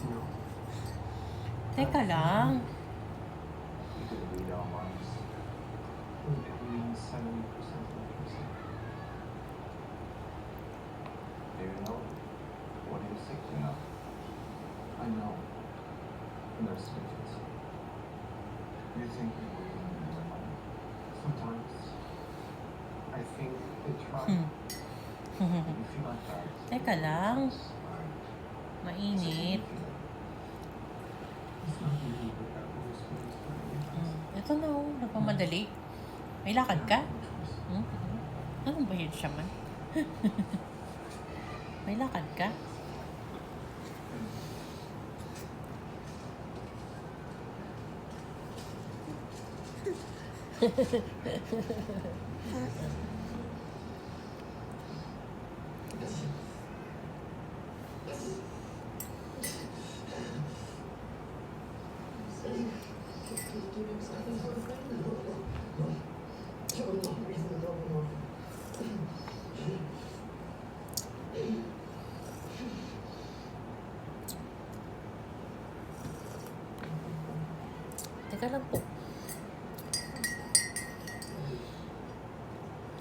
No. Teka lang. You could read our minds. It means 70% accuracy. Do you know what he was thinking of? I know. And they're speechless. You think they were reading in their mind? Sometimes I think they try. You feel like that. Teka lang. Alright. Mainit. It's not really what that Holy Spirit is doing. Ito na oh, nagmamadali. May lakad ka? Ano ba yun siya man? May lakad ka? Teka lang po.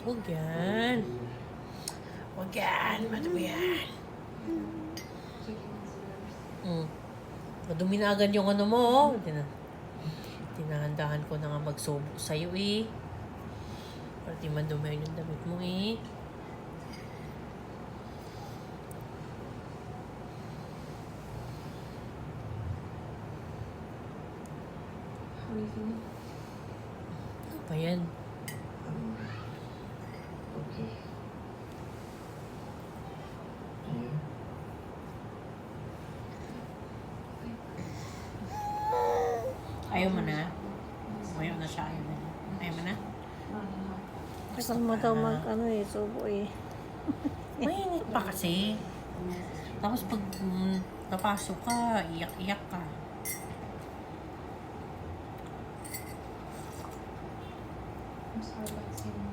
Huwag yan. Huwag yan. Madumi yan. Madumi na agad yung ano mo. Tinahandahan ko na nga magsubo sa'yo eh. Para di madumi yung damit mo eh. How are you feeling? Ano ba yan? Okay. Yeah. Ayaw mo na? Ayaw na siya. Ayaw na. Ayaw mo na? Gusto mo daw subo eh. Mainit pa kasi. Tapos pag napasok ka, iyak-iyak ka. I'm sorry about seeing